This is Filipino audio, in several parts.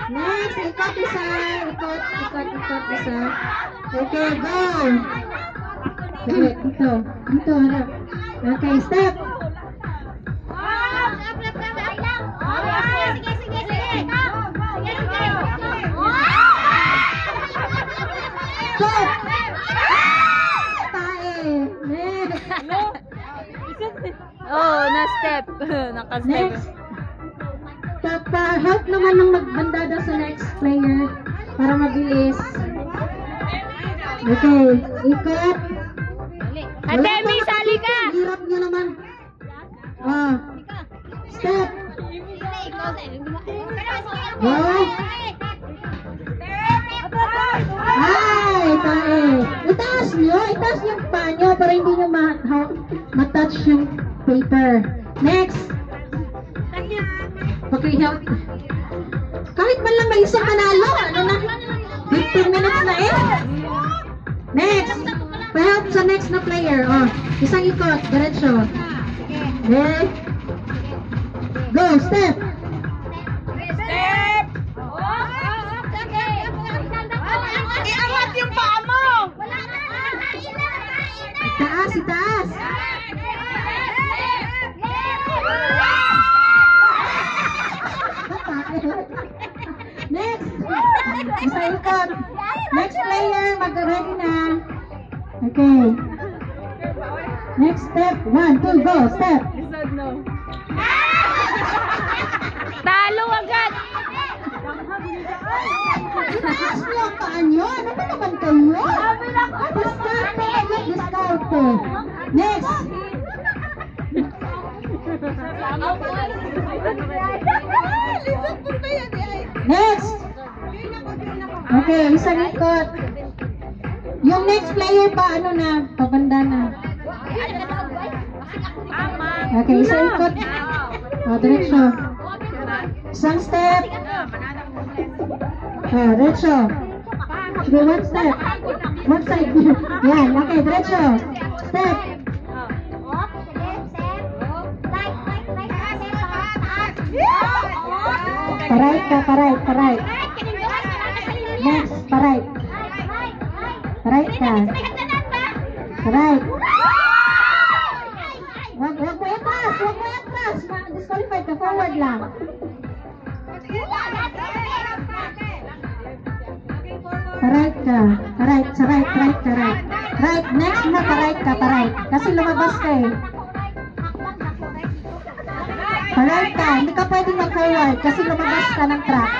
Next, ikot isa. Ikot isa. Okay, go. Sige, dito. Dito, harap. Okay, step. Stop. Tae. Next. Oh, na-step. Naka-step. Next. Help naman ng magbandada sa next player para mabilis. Okay, ikot. Ate, may sali ka! Hirap nyo naman. Step. Go. Ay, tae. Itaas nyo yung paa nyo para hindi nyo matouch yung paper. Next. Okay, help. Kahit man lang may isang panalo, ano na? 15 minutes na eh. Next. Pa-help sa next na player. Isang ikot, diretso. Okay. Go, step. Step! Iangat yung paa mo! Itaas, itaas. Next. Isang ikot. Next player, mag-ready na. Okay. Next step. 1, 2, go. Step. Talo agad! Itaas niyo ang paa niyo. Ano ba naman kayo? Diskarte. Next. Next. Okay, isang ikot. Yung next player pa, ano na, pabanda na. Okay, isang ikot. Diretso. Isang step. Diretso. Sige, one step. One side. Yan, okay, diretso. Step. Paray. Next, paray. Paray ka. Paray. Wag mo atras. Disqualified ka, forward lang. Paray ka. Paray ka, right. Right, next na paray ka. Kasi lumabas ka eh. Paray ka, hindi ka pwedeng mag-forward kasi lumabas ka ng track.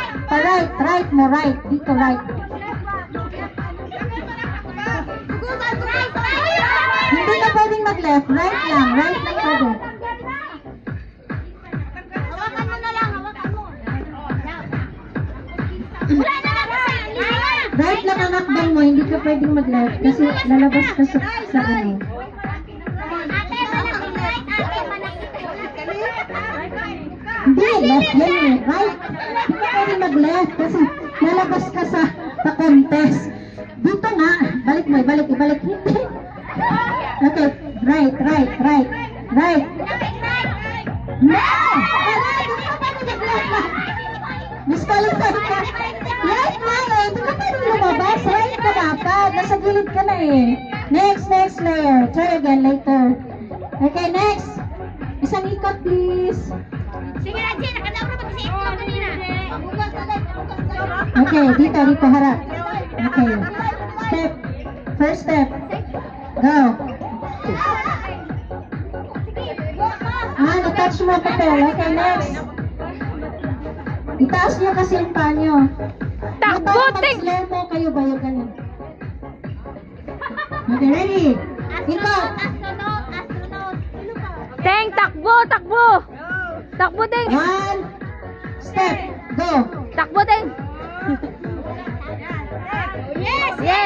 Right mo, right. Dito, right. Hindi ka pwedeng mag-left, right lang pwede. Right lang ang hakbang mo, hindi ka pwedeng mag-left kasi lalabas ka sa ano. Hindi, left yan eh. Right. Hindi ka pwedeng mag-left kasi lalabas ka sa contest. Dito nga. Balik mo. Ibalik. Hindi. Okay. Right. No! Hindi ka pwedeng mag-left lang. Disqualified ka. Right lang eh. Hindi ka pwedeng lumabas. Right ka dapat. Nasa gilid ka na eh. Next layer. Try again later. Okay, next. Isang ikot please. Sige na, Jen. Nakadaw na pag-isip ko kanina. Okay, dito, harap. Okay. Step. First step. Go. Na-touch mo ang papel. Okay, next. Itaas nyo kasi yung paa nyo. Takbo, ting! Pag-slare mo, kayo ba yung ganun? Okay, ready? Ikot. Astronaut. Teng, takbo! Takbo, Teng! 1 step. Go. Takbo, Teng! Yes! Yes!